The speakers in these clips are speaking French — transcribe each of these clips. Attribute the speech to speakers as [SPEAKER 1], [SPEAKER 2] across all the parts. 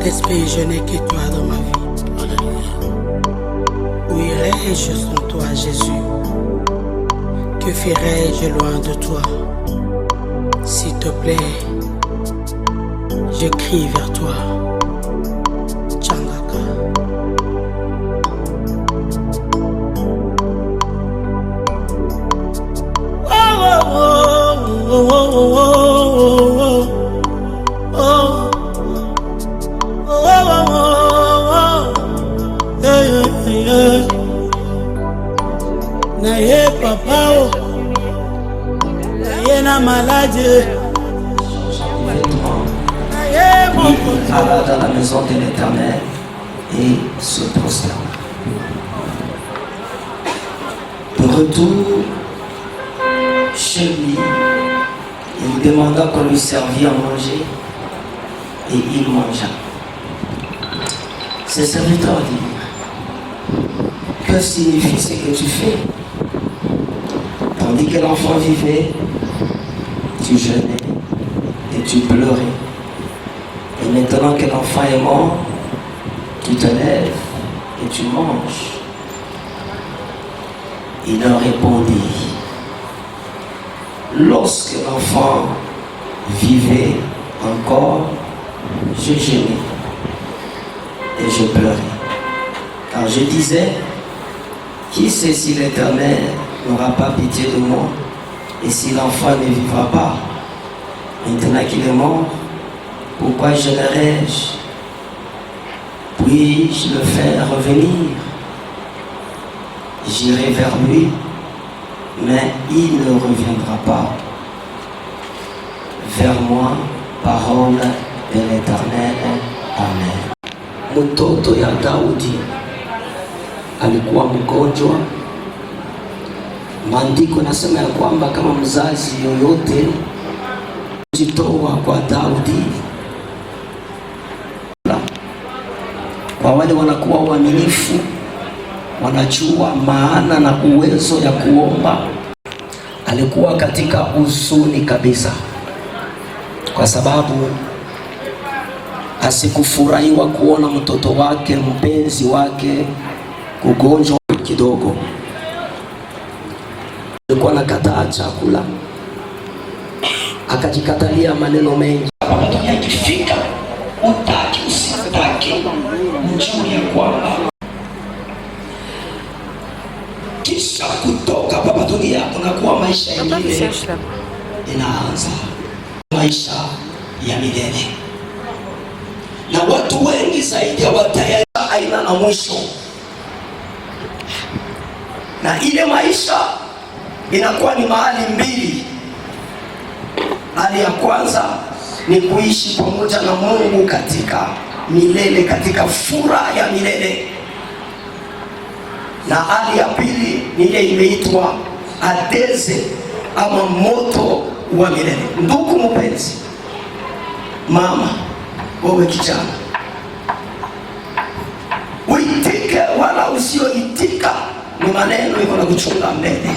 [SPEAKER 1] Saint-Esprit, je n'ai que toi dans ma vie. Alléluia. Où irais-je sans toi, Jésus? Que ferais-je loin de toi? S'il te plaît, je crie vers toi. Tchangaka. Oh, oh, oh, oh, oh, oh, oh. Naye papa o, naye na maladie, naye mon
[SPEAKER 2] alla dans la maison de l'Éternel et se prosterna. De retour chez lui, il demanda qu'on lui servît à manger et il mangea. Ses serviteurs dirent: que signifie ce que tu fais? Tandis que l'enfant vivait, tu jeûnais et tu pleurais. Et maintenant que l'enfant est mort, tu te lèves et tu manges. Il leur répondit: lorsque l'enfant vivait encore, je jeûnais et je pleurais. Car je disais: qui sait si l'Éternel n'aura pas pitié de moi et si l'enfant ne vivra pas? Maintenant qu'il est mort, pourquoi jeûnerai-je? Puis-je le faire revenir? J'irai vers lui, mais il ne reviendra pas. Vers moi, parole de l'Éternel. Amen. Mtoto ya Daudi alikuwa mgonjwa. Maandiko nasema ya kwamba kama mzazi yoyote jitoa kwa Daudi, kwa wale wanakuwa waaminifu, wanajua maana na uwezo ya kuomba. Alikuwa katika huzuni kabisa, kwa sababu asikufurahiwa kuona mtoto wake mpenzi wake kugonjwa kidogo. Alikuwa anakataa chakula, akajikatalia maneno mengi. Akifika utaki usitaki, mjue ya kwamba kisha kutoka hapa dunia kunakuwa maisha yengine, inaanza maisha ya milele. Na watu wengi zaidi hawatayari aina na mwisho. Na ile maisha inakuwa ni mahali mbili. Hali ya kwanza ni kuishi pamoja na Mungu katika milele, katika furaha ya milele. Na hali ya pili ni ile imeitwa adeze ama moto wa milele. Ndugu mpenzi, mama, wewe kijana, uitike wala usioitika ni maneno iko na kuchunga mbele.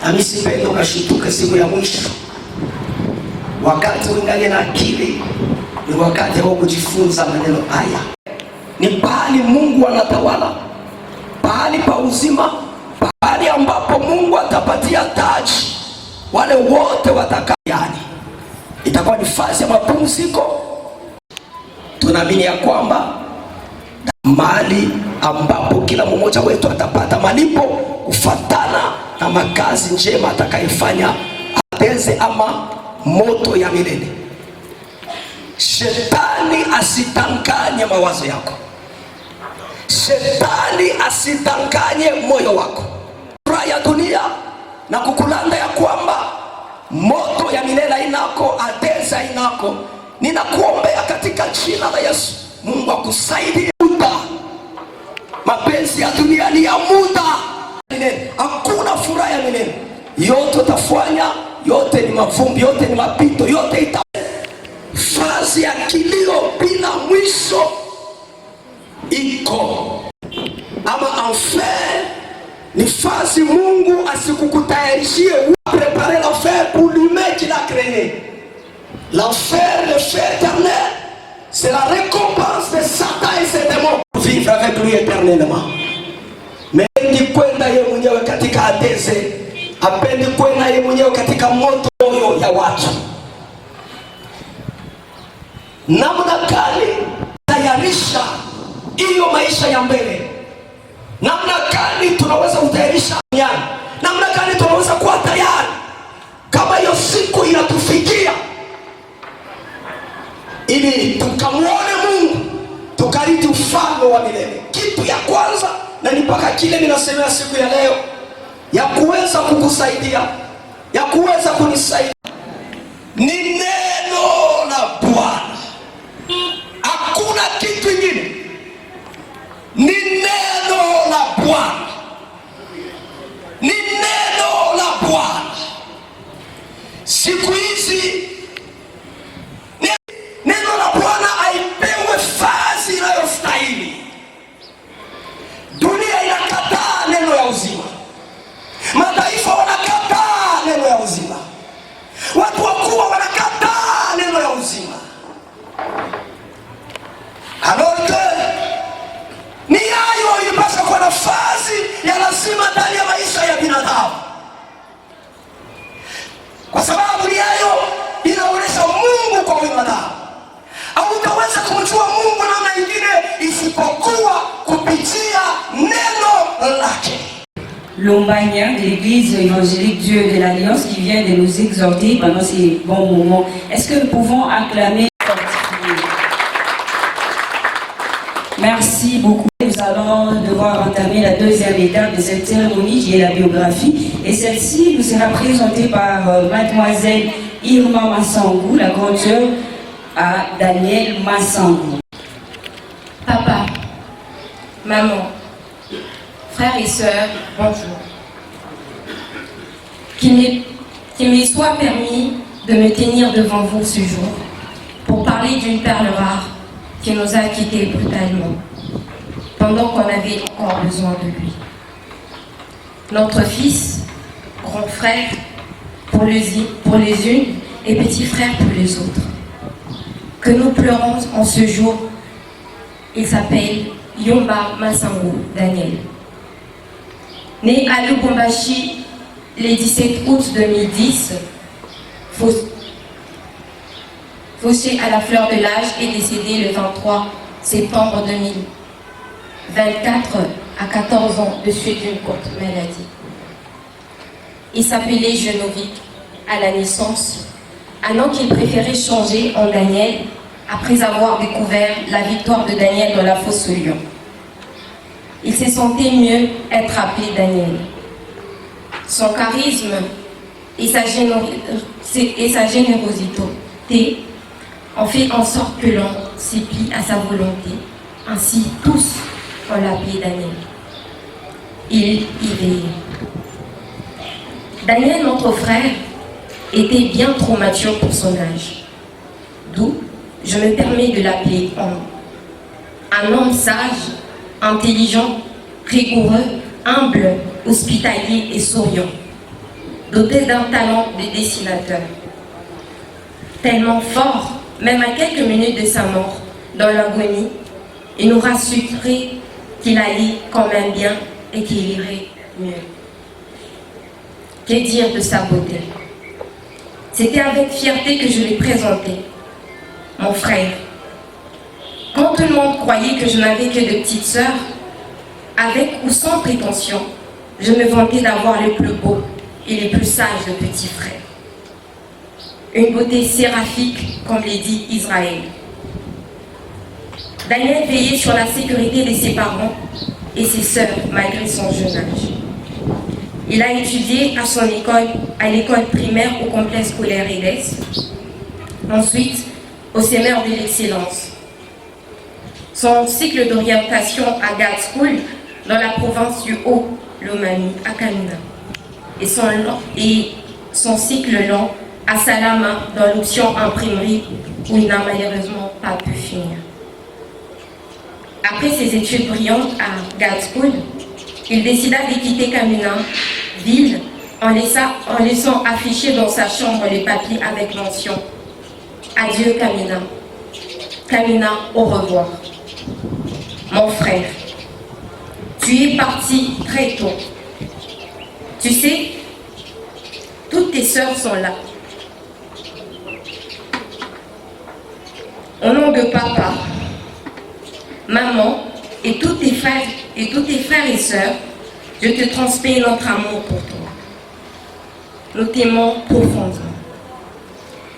[SPEAKER 2] Nami sipendi ukashituke siku ya mwisho. Wakati ungali na akili ni wakati wa kujifunza maneno haya. Ni pahali Mungu anatawala, pahali pa uzima, pahali ambapo Mungu atapatia taji wale wote watakayani. Itakuwa ni fasi ya mapumziko. Tunaamini ya kwamba mahali ambapo kila mmoja wetu atapata malipo kufatana na makazi njema atakayefanya, ateze ama moto ya milele. Shetani asitanganye mawazo yako. Shetani asitanganye moyo wako. Furaha ya dunia na kukulanda ya kwamba moto ya milele inako, ateza inako. Ninakuombea katika jina la Yesu, Mungu akusaidie. Mapenzi ya dunia ni ya muda. Hakuna furaha ya milele. Yote utafanya, yote ni mavumbi, yote ni mapito, yote ita fazi ya kilio bila mwisho iko. Ama enfer ni fazi Mungu asikukutayarishie. Préparer l'enfer pour lui-même qui l'a créé. L'enfer, le feu éternel, c'est la tulikwenda yeye mwenyewe katika moto ya watu. Namna gani tayarisha hiyo maisha ya mbele? Namna gani tunaweza kutayarisha duniani? Namna gani tunaweza kuwa tayari kama hiyo siku inatufikia, ili tukamwone Mungu, tukarithi ufalme wa milele? Kitu ya kwanza, na ni mpaka kile ninasemea siku ya leo, ya kuweza kukusaidia, ya kuweza kunisaidia, ni neno la Bwana. Hakuna kitu kingine, ni neno la Bwana, ni neno la Bwana. Siku hizi neno la Bwana haipewe fasi inayostahili. Dunia inakataa neno ya uzima, mataifa wanakataa neno ya uzima, watu wakubwa wanakataa neno ya uzima. Alote ni hayo ilipaswa kwa nafasi ya lazima ndani ya maisha ya binadamu, kwa sababu ni hayo inaonyesha Mungu kwa binadamu. Hautaweza kumjua Mungu namna nyingine isipokuwa kupitia neno lake.
[SPEAKER 3] Lombagna de l'Église évangélique Dieu de l'Alliance qui vient de nous exhorter pendant ces bons moments. Est-ce que nous pouvons acclamer? Merci beaucoup. Nous allons devoir entamer la deuxième étape de cette cérémonie qui est la biographie. Et celle-ci nous sera présentée par mademoiselle Irma Massangou, la grande sœur à Daniel Massangou.
[SPEAKER 4] Papa, maman, frères et sœurs, bonjour. Qu'il me soit permis de me tenir devant vous ce jour pour parler d'une perle rare qui nous a quittés brutalement pendant qu'on avait encore besoin de lui. Notre fils, grand frère pour les unes et petit frère pour les autres. Que nous pleurons en ce jour, il s'appelle Yomba Massangou Daniel. Né à Lubumbashi le 17 août 2010, fauché à la fleur de l'âge et décédé le 23 septembre 2024 à 14 ans de suite d'une courte maladie. Il s'appelait Genovic à la naissance, un nom qu'il préférait changer en Daniel après avoir découvert la victoire de Daniel dans la fosse au lion. Il se sentait mieux être appelé Daniel. Son charisme et sa générosité ont fait en sorte que l'on s'y plie à sa volonté. Ainsi, tous on l'appelait Daniel. Il y veillait. Daniel, notre frère, était bien trop mature pour son âge. D'où je me permets de l'appeler homme. Un homme sage, intelligent, rigoureux, humble, hospitalier et souriant, doté d'un talent de dessinateur. Tellement fort, même à quelques minutes de sa mort, dans l'agonie, il nous rassurait qu'il allait quand même bien et qu'il irait mieux. Que dire de sa beauté? C'était avec fierté que je l'ai présenté. Mon frère. Quand tout le monde croyait que je n'avais que de petites sœurs, avec ou sans prétention, je me vantais d'avoir le plus beau et le plus sage de petits frères. Une beauté séraphique, comme l'a dit Israël. Daniel veillait sur la sécurité de ses parents et ses sœurs, malgré son jeune âge. Il a étudié à l'école primaire au complexe scolaire EDES, ensuite au séminaire de l'excellence. Son cycle d'orientation à God School dans la province du Haut-Lomami, à Kamina, et son cycle long à Salama dans l'option imprimerie où il n'a malheureusement pas pu finir. Après ses études brillantes à God School, il décida de quitter Kamina, ville, en laissant afficher dans sa chambre les papiers avec mention « Adieu Kamina, Kamina, au revoir. Mon frère, tu es parti très tôt. Tu sais, tes sœurs sont là. Au nom de papa, maman et tous tes frères et sœurs, je te transmets notre amour pour toi. Nous t'aimons profondément.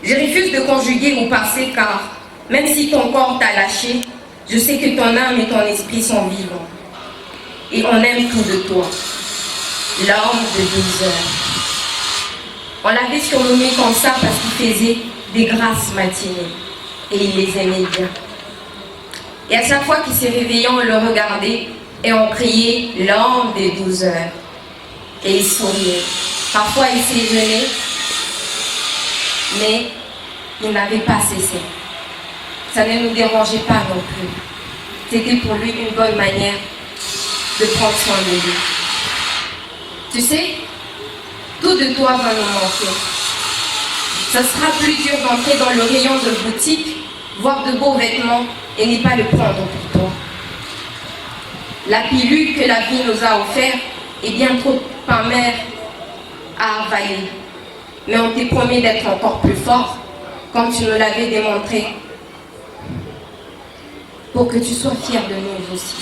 [SPEAKER 4] Je refuse de conjuguer au passé car même si ton corps t'a lâché, je sais que ton âme et ton esprit sont vivants. Et on aime tout de toi. L'homme de 12 heures. On l'avait surnommé comme ça parce qu'il faisait des grasses matinées. Et il les aimait bien. Et à chaque fois qu'il s'est réveillé, on le regardait et on criait l'homme des 12 heures. Et il souriait. Parfois il s'est gêné, mais il n'avait pas cessé. Ça ne nous dérangeait pas non plus. C'était pour lui une bonne manière de prendre soin de lui. Tu sais, tout de toi va nous manquer. Ça sera plus dur d'entrer dans le rayon de boutique, voir de beaux vêtements et ne pas le prendre pour toi. La pilule que la vie nous a offerte est bien trop amère à avaler. Mais on te promet d'être encore plus fort, comme tu nous l'avais démontré, pour que tu sois fier de nous aussi.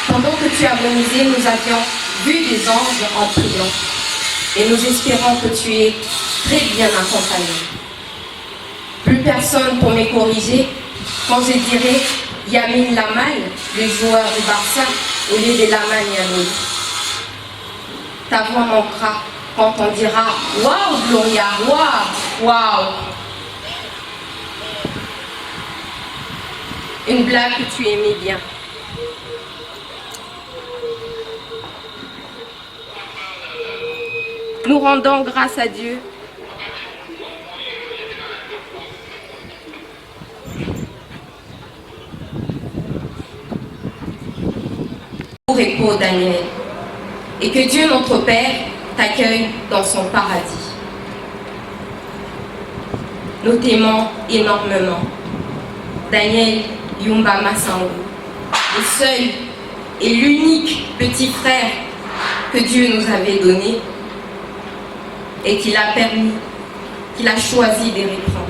[SPEAKER 4] Pendant que tu agonisais, nous avions vu des anges en priant. Et nous espérons que tu es très bien accompagné. Plus personne pour me corriger quand je dirai Yamin Lamal, le joueur du Barça, au lieu de Lamal Yamin. Ta voix manquera quand on dira Waouh Gloria, waouh, waouh. Une blague que tu aimais bien. Nous rendons grâce à Dieu pour repos Daniel et que Dieu notre Père t'accueille dans son paradis. Nous t'aimons énormément. Daniel Yumba Masango, le seul et l'unique petit frère que Dieu nous avait donné et qu'il a permis, qu'il a choisi de reprendre.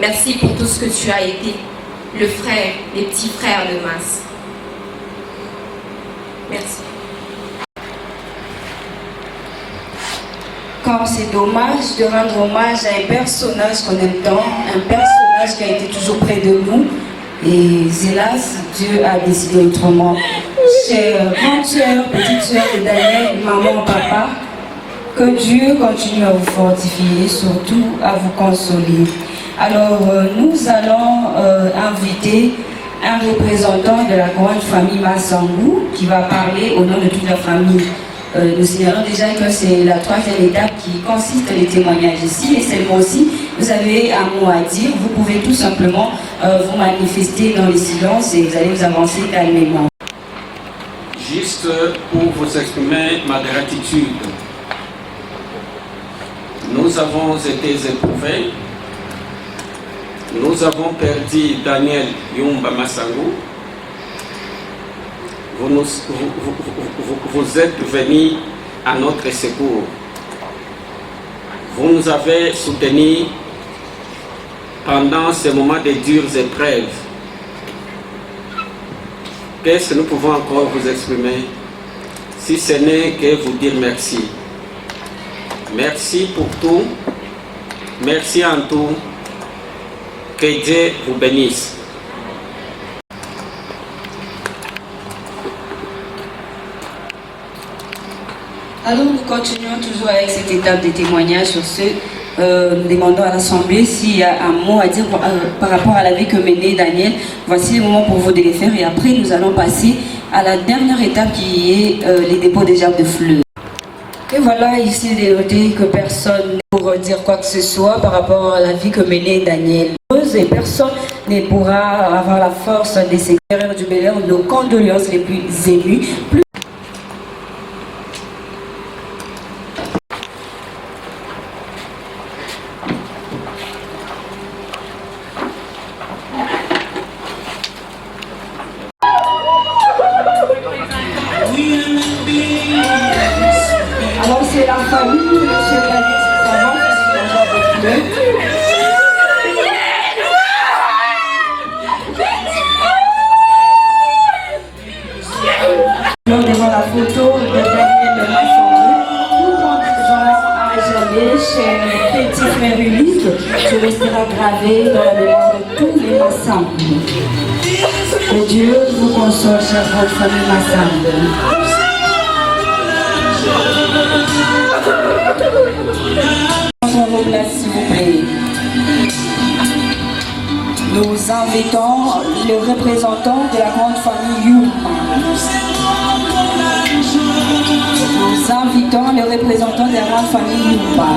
[SPEAKER 4] Merci pour tout ce que tu as été, le frère, les petits frères de Mas. Merci.
[SPEAKER 3] Quand c'est dommage de rendre hommage à un personnage qu'on aime tant, un personnage qui a été toujours près de nous, et hélas, Dieu a décidé autrement. Chère grande sœur, petite sœur de Daniel, maman, papa, que Dieu continue à vous fortifier, surtout à vous consoler. Alors, nous allons inviter un représentant de la grande famille Massangou qui va parler au nom de toute la famille. Nous signalons déjà que c'est la troisième étape qui consiste les témoignages ici. Et seulement aussi, vous avez un mot à dire. Vous pouvez tout simplement vous manifester dans le silence et vous allez vous avancer calmement.
[SPEAKER 5] Juste pour vous exprimer ma gratitude. Nous avons été éprouvés. Nous avons perdu Daniel Yumba Masango. Vous êtes venus à notre secours. Vous nous avez soutenus pendant ces moments de dures épreuves. Qu'est-ce que nous pouvons encore vous exprimer si ce n'est que vous dire merci. Merci pour tout. Merci en tout. Que Dieu vous bénisse.
[SPEAKER 3] Alors nous continuons toujours avec cette étape de témoignage sur ce. Nous demandons à l'Assemblée s'il y a un mot à dire par rapport à la vie que menait Daniel. Voici le moment pour vous de les faire et après nous allons passer à la dernière étape qui est les dépôts des gerbes de fleurs. Et voilà, ici il est noté que personne ne pourra dire quoi que ce soit par rapport à la vie que menait Daniel. Et personne ne pourra avoir la force de s'extraire du Bel-Air. Nos condoléances les plus émues. gravée dans la mémoire de tous les Massambes. Que Dieu vous console, chère grande famille Massambe. Prenons vos places, s'il vous plaît. Nous invitons le représentant de la grande famille Yuma. Nous invitons le représentant de la grande famille Yuma.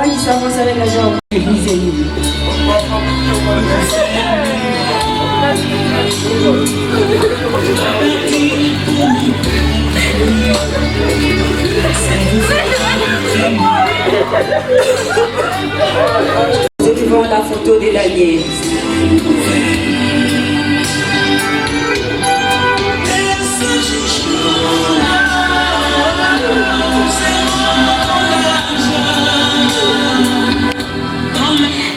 [SPEAKER 3] Il s'avance avec la jambe. C'est devant la photo de la nièce.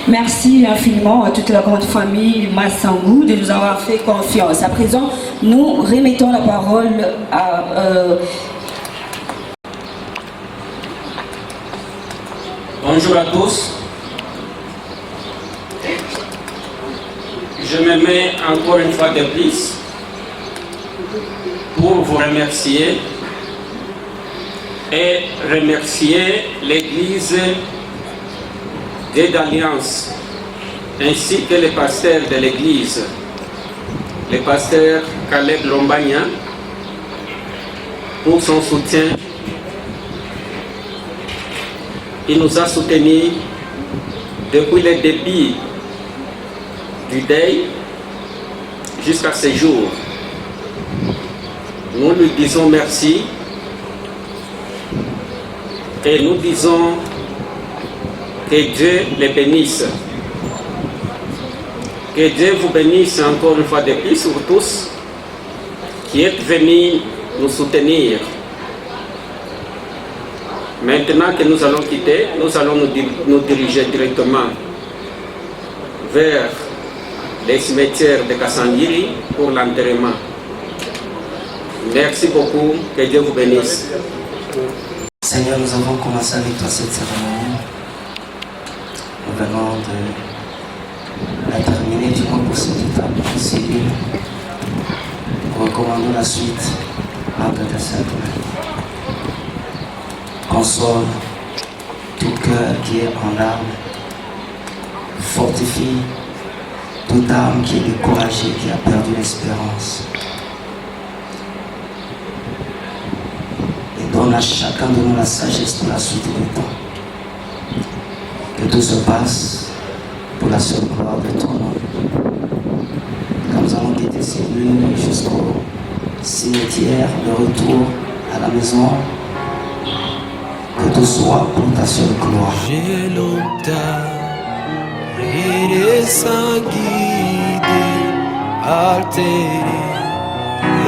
[SPEAKER 3] Merci infiniment à toute la grande famille Massangou de nous avoir fait confiance. À présent, nous remettons la parole à...
[SPEAKER 5] Bonjour à tous. Je me mets encore une fois de plus pour vous remercier et remercier l'Église d'Alliance ainsi que les pasteurs de l'Église, le pasteur Caleb Lombagna, pour son soutien. Il nous a soutenus depuis le début du deuil jusqu'à ce jour. Nous lui disons merci et nous disons que Dieu les bénisse. Que Dieu vous bénisse encore une fois de plus sur tous qui êtes venus nous soutenir. Maintenant que nous allons quitter, nous allons nous diriger directement vers les cimetières de Kassangiri pour l'enterrement. Merci beaucoup, que Dieu vous bénisse.
[SPEAKER 2] Seigneur, nous avons commencé avec toi cette cérémonie. Nous venons de la terminer du moins pour cette étape possible. Nous recommandons la suite entre tes saintes mains. Console tout cœur qui est en larmes. Fortifie toute âme qui est découragée, qui a perdu l'espérance. Et donne à chacun de nous la sagesse pour la suite du temps. Que tout se passe pour la seule gloire de ton nom. Quand nous allons quitter ces lieux jusqu'au cimetière, le retour à la maison, que tout soit pour ta seule gloire.
[SPEAKER 6] J'ai longtemps et sanguidé, altéré,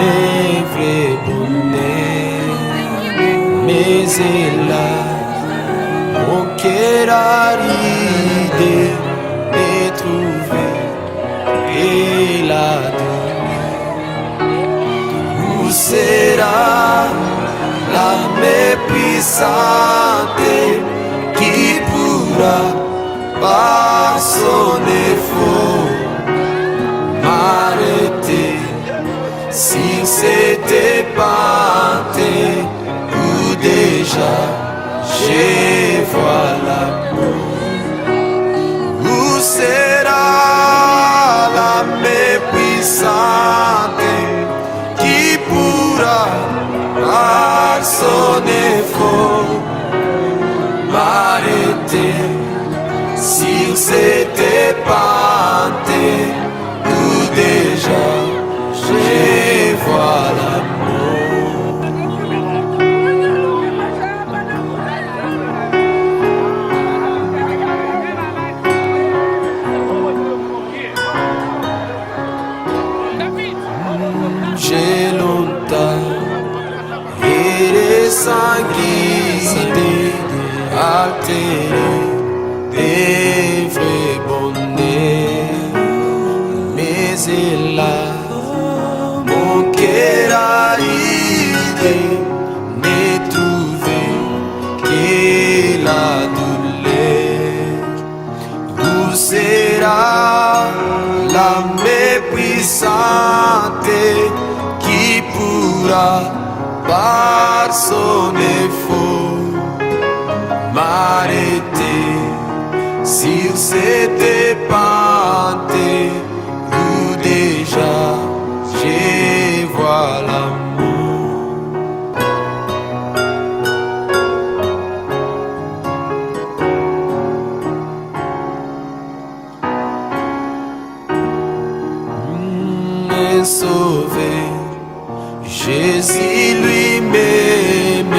[SPEAKER 6] et vrai bonheur, mais hélas, mon cœur aride est trouvé et la où sera la mépuissante qui pourra par son effort m'arrêter si c'était panté ou déjà je vois l'amour. Où sera la mépuissante qui pourra par son effort m'arrêter si c'était panté ou déjà je vois l'amour. J'ai longtemps et sanguiné, altéré, des vrais bonheurs. Mais elle a mon cœur a idée, n'est trouvé que la douleur. Où sera la mépuissante qui pourra par son effort m'arrêter sur cette pente où déjà je vois l'amour. Me sauver, Jésus lui-même,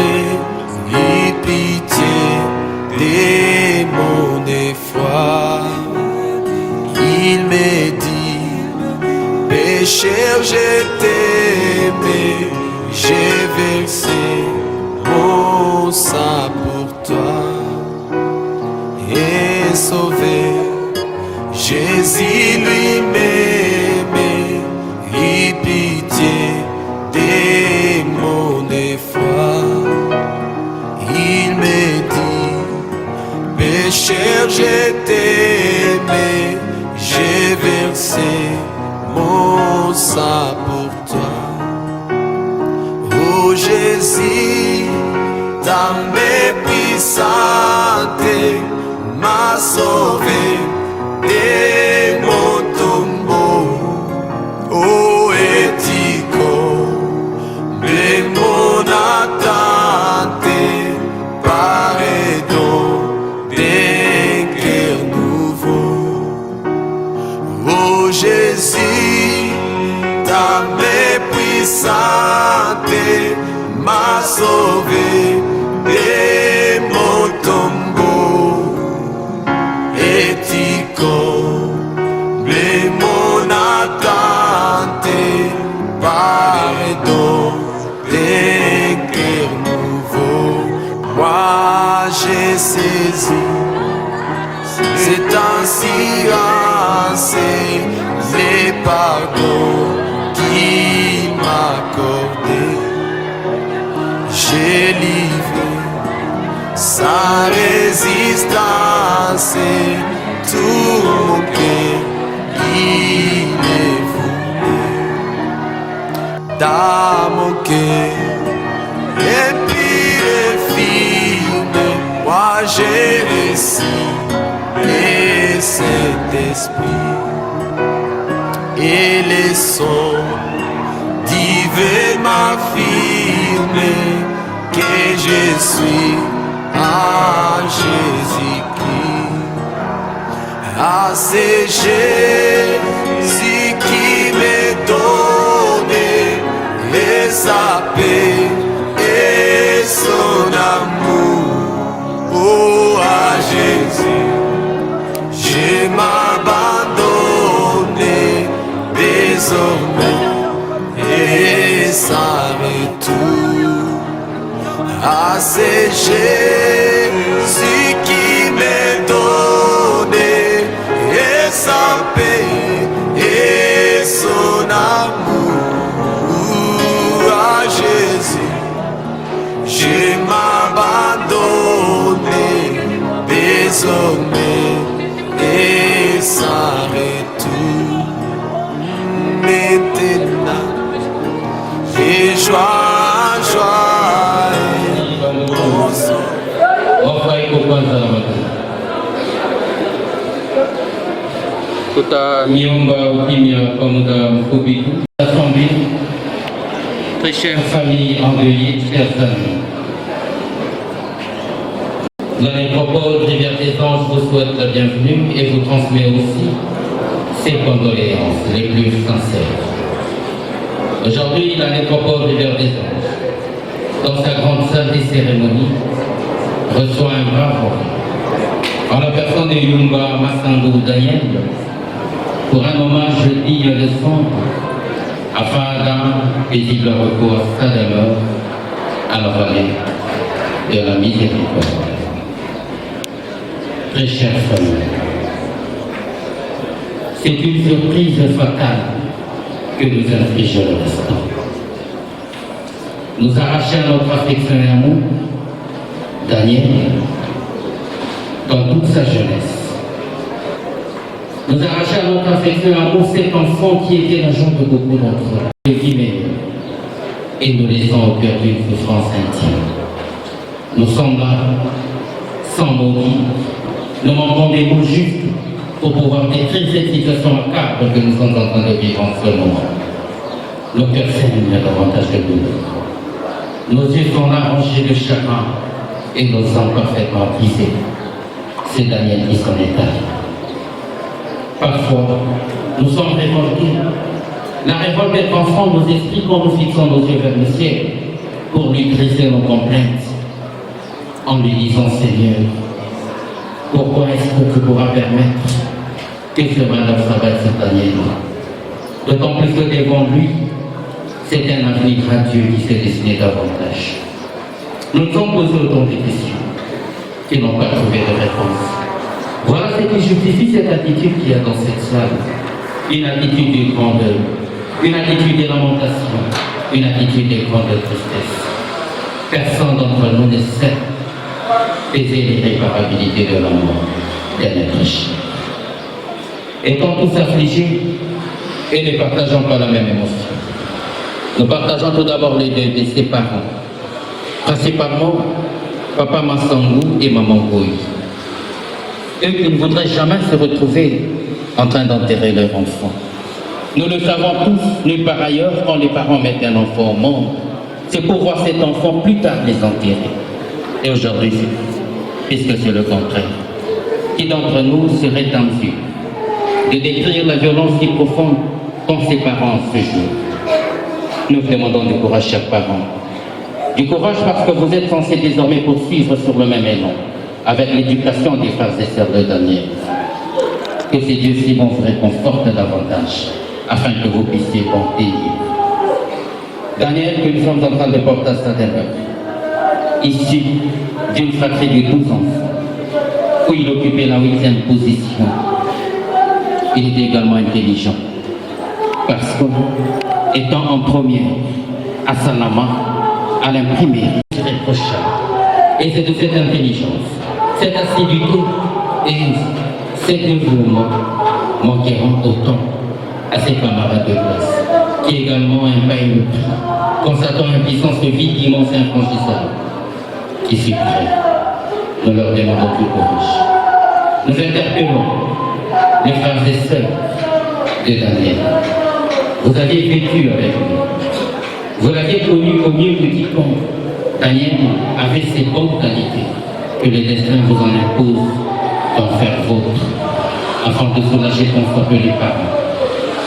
[SPEAKER 6] lui pitié de mon effroi. Il me dit, pécheur, je t'aime, j'ai versé mon sang pour toi. Et sauvé, Jésus lui-même, lui pitié de mon effroi. Il me dit, pécheur, je t'aime, j'ai versé mon sang pour toi. Oh Jésus, ta mépuissante m'a sauvé de mon tombeau. Oh Ético, mais mon attente paraît donc d'un cœur nouveau. Oh Jésus, ta mépuissante m'a sauvé de mon tombeau. Ético, mais mon attente pardon d'un cœur nouveau. Moi j'ai saisi cette assurance, les pardons qu'il m'a accordé. J'ai livré sans résistance tout mon cœur, il est voulu dans mon cœur. Et puis moi j'ai reçu le Saint-Esprit et les sons divins m'affirment que je suis en Jésus-Christ. Ah, c'est Jésus qui me donne sa paix et son amour. Oh, à Jésus, je m'abandonne désormais et sans retour. Ah, c'est Jésus qui me donne sa paix et son amour. À Jésus, je m'abandonne désormais et sans retour. Maintenant, et joie, joie, mon sang.
[SPEAKER 7] Assemblée, très chère famille endeuillée, chers amis. La nécropole Rivière des Anges vous souhaite la bienvenue et vous transmet aussi ses condoléances les plus sincères. Aujourd'hui, la nécropole Rivière des Anges, dans sa grande salle des cérémonies, reçoit un bravo en la personne de Yumba Massango Daniel pour un hommage digne de son afin d'un paisible repos à sa demeure à la vallée de la miséricorde. très chère famille, c'est une surprise fatale que nous inflige le destin. Nous arracher à notre affection et amour, Daniel, dans toute sa jeunesse. Nous arracher à notre affection et amour cet enfant qui était la jambe de beaucoup d'entre eux, et nous laissons au cœur d'une souffrance intime. Nous sommes là, sans mots, nous manquons des mots justes pour pouvoir décrire cette situation macabre que nous sommes en train de vivre en ce moment. Nos cœurs saignent davantage de douleur. Nos yeux sont là rangés de chagrin et nos sangs parfaitement brisés. C'est Daniel qui s'en est allé. Parfois, nous sommes révoltés. La révolte est enfant nos esprits quand nous fixons nos yeux vers le ciel pour lui briser nos complaintes en lui disant Seigneur, pourquoi est-ce que tu pourras permettre que ce malheur s'abatte sur Daniel? D'autant plus que devant lui, c'est un avenir radieux qui s'est dessiné davantage. Nous nous sommes posé autant de questions qui n'ont pas trouvé de réponse. Voilà ce qui justifie cette attitude qu'il y a dans cette salle. Une attitude de grandeur, une attitude de lamentation, une attitude de grande tristesse. Personne d'entre nous ne sait peser l'irréparabilité de la mort d'un être cher. Étant tous affligés et ne partageant pas la même émotion, nous partageons tout d'abord les deux de ses parents, principalement Papa Massangou et Maman Goy. Eux qui ne voudraient jamais se retrouver en train d'enterrer leur enfant. Nous le savons tous, nulle part ailleurs, quand les parents mettent un enfant au monde, c'est pour voir cet enfant plus tard les enterrer. Et aujourd'hui, puisque c'est le contraire, qui d'entre nous serait en mesure de décrire la violence si profonde qu'ont ses parents ce jour? Nous vous demandons du courage, chers parents. Du courage parce que vous êtes censés désormais poursuivre sur le même élan, avec l'éducation des frères et sœurs de Daniel. Que ces dieux si bons vous réconfortent davantage, afin que vous puissiez porter. Daniel, que nous sommes en train de porter à sa demeure, issu d'une fratrie de 12 enfants, où il occupait la 8e position. Il était également intelligent, parce que, étant en première à Sanama, à l'imprimerie, irréprochable. Et c'est de cette intelligence, cette assiduité et cet dévouement manqueront autant à ses camarades de classe, qui également impaillent le prix, constatant une puissance de vie immense et infranchissable, qui s'y prête. Nous leur demandons du courage. Nous interpellons les frères et sœurs de Daniel. Vous aviez vécu avec lui. Vous l'aviez connu au mieux que quiconque. Daniel avait ces bonnes qualités que le destin vous en impose d'en faire vôtre, afin de soulager tant soit peu les parents,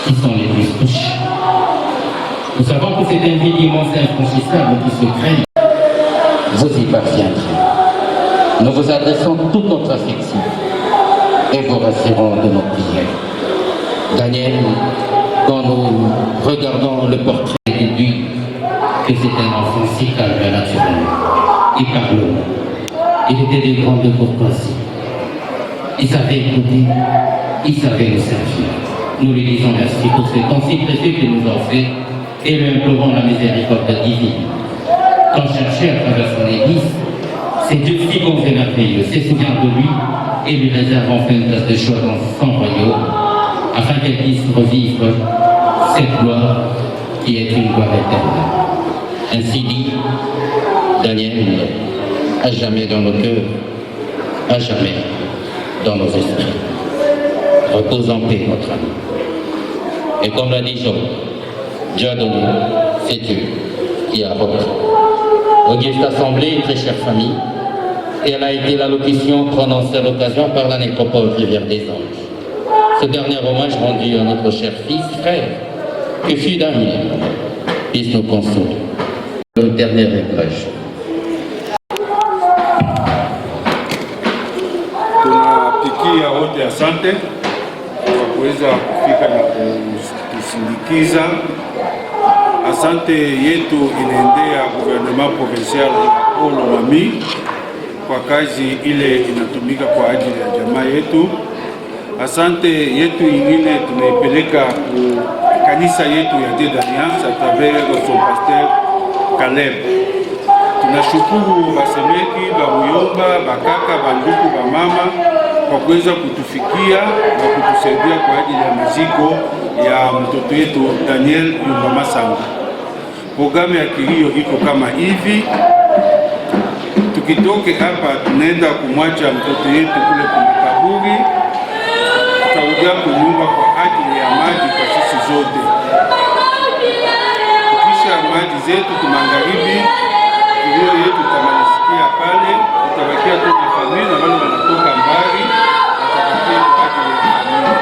[SPEAKER 7] qui sont les plus touchés. Nous savons que c'est un vide immense et infranchissable qui se crée. Vous y parviendrez. Nous vous adressons toute notre affection et vous rassurons de nos prières. Daniel, quand nous regardons le portrait de lui, que c'est un enfant si calme et naturel, il parle, il était de grande courtoisie, il savait écouter, il savait nous servir. Nous lui disons merci pour ce temps si précieux qu'il nous a fait et lui implorons la miséricorde divine. Quand chercher à travers son église, c'est Dieu si bon et merveilleux, se souvient de lui et lui réserve enfin une place de choix dans son royaume, afin qu'elle puisse revivre cette gloire qui est une gloire éternelle. Ainsi dit, Daniel, à jamais dans nos cœurs, à jamais dans nos esprits. Repose en paix, notre ami. Et comme l'a dit Job, Dieu a donné, c'est Dieu qui a repris. Auguste assemblée, très chère famille, et elle a été l'allocution prononcée à l'occasion par la nécropole Rivière des Anges. Ce dernier hommage rendu à notre cher fils, frère, que fut Daniel, puisse nous consoler. Le dernier réglage.
[SPEAKER 8] Tunapikia wote asante kwa kuweza kufika na kusindikiza. Asante yetu inaendea gouvernement provincial ya Olomami kwa kazi ile inatumika kwa ajili ya jamaa yetu. Asante yetu ingine tunaipeleka ku kanisa yetu ya Dieu d'Alliance à travers son pasteur Caleb. Tunashukuru basemeki, bamuyomba, bakaka, banduku, bamama kwa kuweza kutufikia na kutusaidia kwa ajili ya maziko ya mtoto wetu Daniel Yumba Masanga. Programu ya kilio iko kama hivi. Tukitoke hapa tunaenda kumwacha mtoto yetu kule kwenye kaburi. Tutarudia kunyumba kwa ajili ya maji kwa sisi zote. Kisha maji zetu kumangaribi, kilio yetu tutamalizikia pale, tutabakia tu na familia na wale wanatoka mbali, watabakia kwa ajili ya familia.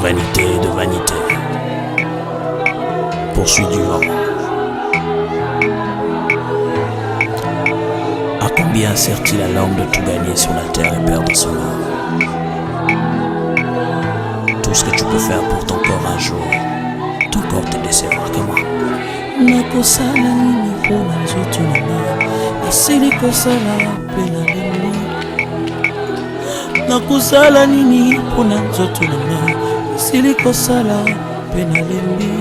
[SPEAKER 9] Vanité de vanité, poursuit du vent. À combien sert-il à l'homme de tout gagner sur la terre et perdre son âme? Tout ce que tu peux faire pour ton corps un jour, ton corps te décevra que moi.
[SPEAKER 10] Nakosala nini mpona nzoto nanga nasili kosala mpe nalembi. Nakosala nini mpona nzoto nanga nasili kosala mpe nalembi.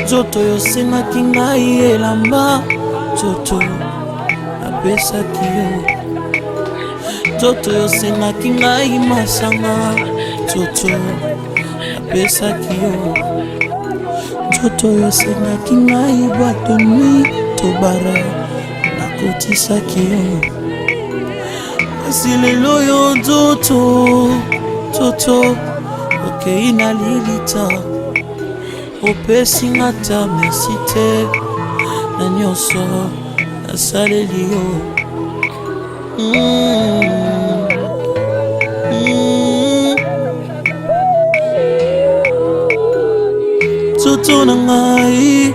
[SPEAKER 10] Nzoto yosengaki ngai elamba, nzoto napesaki yo. Nzoto yosengaki ngai masanga, nzoto napesaki yo. Nzoto yosengaki ngai bato nui tobara, nakotisaki yo. Kasi lelo yo nzoto okei na lilita, opesi nga ta merci te na nyonso nasaleli yo. Nzoto na ngai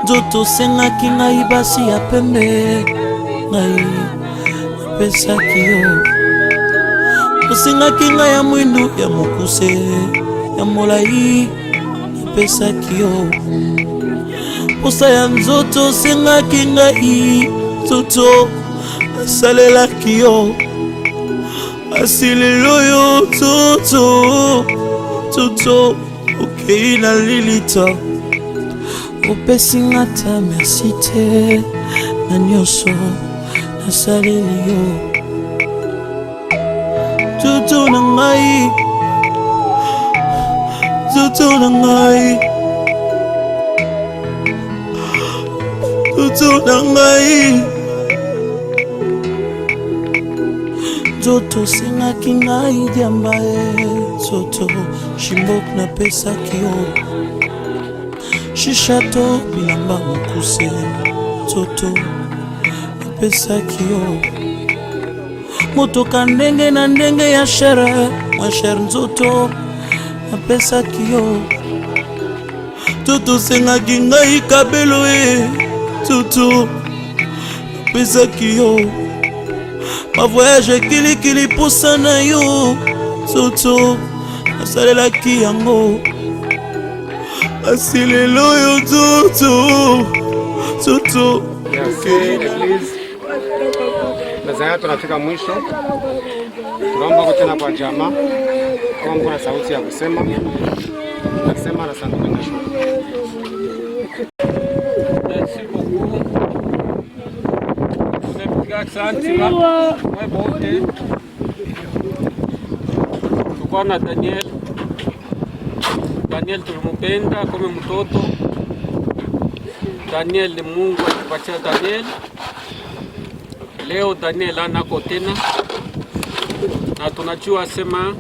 [SPEAKER 10] nzoto sengaki ngai basi ya pembe, ngai napesaki yo. Osengaki ngai ya mwindu ya mokuse ya molai, napesaki yo. Posa ya nzoto sengaki ngai, nzoto nasalelaki yo. Asi lelo yo Toto okei na lilita opesi nga ta merci te na nyonso nasaleli yo Toto na ngai Toto na ngai Toto na ngai Toto sengaki ngai diamba Toto shimbok na pesaki yo Shishato bilamba mokuse Toto na pesaki yo Motoka ndenge na ndenge ya shere ma shere nzoto na pesaki yo Toto sengaki ngai kabelo Toto na pesaki yo Ma voyage kili posa na yo Toto nasalelaki yango asilelo yo Toto
[SPEAKER 11] Merci Eglise. Nazaya tunafika mwisho. Tunaomba tena kwa jamaa kama kuna sauti ya kusema. Nasema na sanduku la shukrani.
[SPEAKER 5] Merci beaucoup. Asante wote. Tulikuwa na Daniel tulimpenda kama mtoto. Daniel ni Mungu alipatia Daniel. Leo Daniel anako tena. Na tunajua sema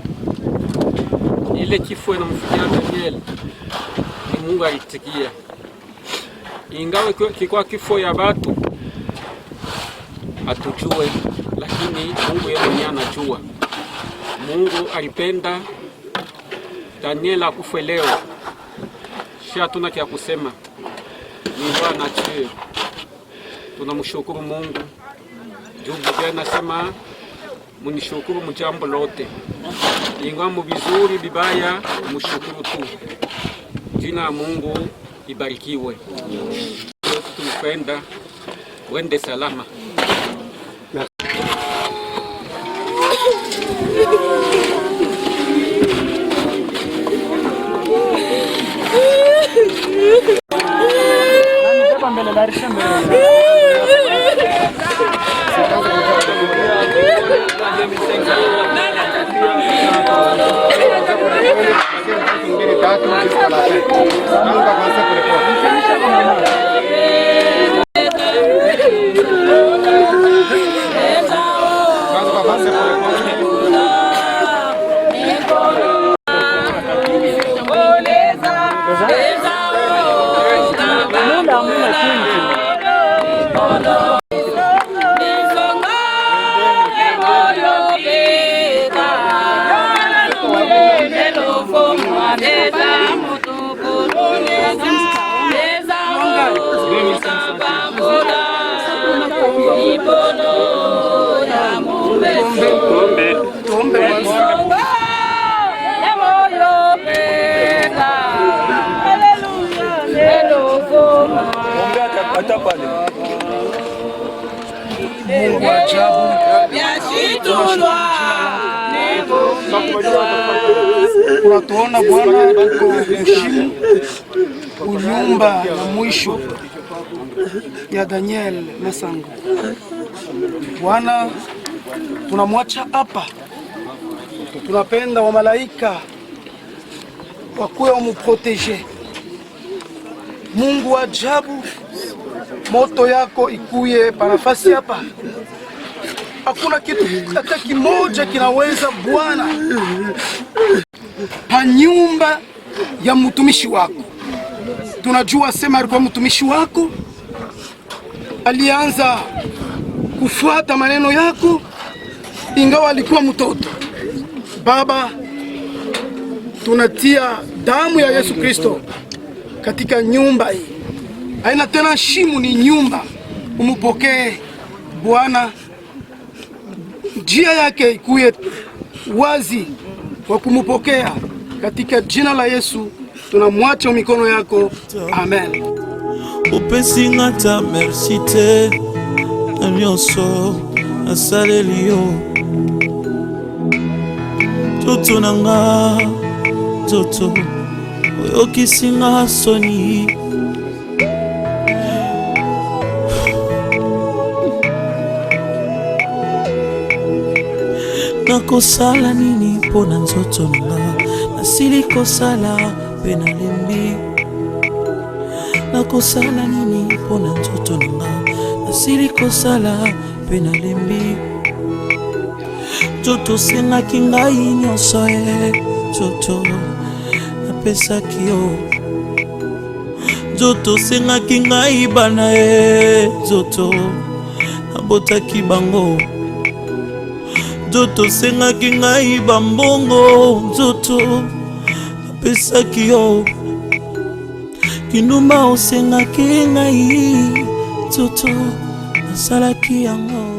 [SPEAKER 5] ile kifo inamfikia Daniel ni Mungu alitikia. Ingawa kikuwa kifo ya watu hatujue, lakini Mungu yeye mwenyewe anajua. Mungu alipenda Daniel akufe leo. Sisi hatuna kia kusema. Ni Bwana tu. Tunamshukuru Mungu. Biblia inasema munishukuru mjambo lote. Ingawa mvizuri bibaya mshukuru tu. Jina la Mungu ibarikiwe. Tunapenda wende salama.
[SPEAKER 2] Mungu ajabu unatuona Bwana, tuko mheshimu unyumba na mwisho ya Daniel Masango. Bwana, tunamwacha hapa, tunapenda wa malaika wakuwe wamuprotege. Mungu ajabu, moto yako ikuye panafasi hapa. Hakuna kitu hata kimoja kinaweza Bwana pa nyumba ya mtumishi wako. Tunajua sema alikuwa mtumishi wako, alianza kufuata maneno yako ingawa alikuwa mtoto. Baba, tunatia damu ya Yesu Kristo katika nyumba hii. Haina tena shimu, ni nyumba. Umupokee Bwana, njia yake ikuye wazi kwa kumupokea. Katika jina la Yesu tunamwacha mikono yako. Amen.
[SPEAKER 10] Opesi nga ta merci te na nyonso nasaleli yo Toto na nga nzoto oyokisinga soni. Nakosala nini pona nzoto nanga, nasili kosala pe nalembi. Nakosala nini pona nzoto nanga, nasili kosala pe nalembi. Nzoto sengaki ngai nyonso nzoto napesaki yo. Nzoto sengaki ngai bana nzoto nabotaki bango. Nzoto sengaki ngai bambongo, nzoto napesaki yo. Kinuma osengaki ngai, nzoto nasalaki yango.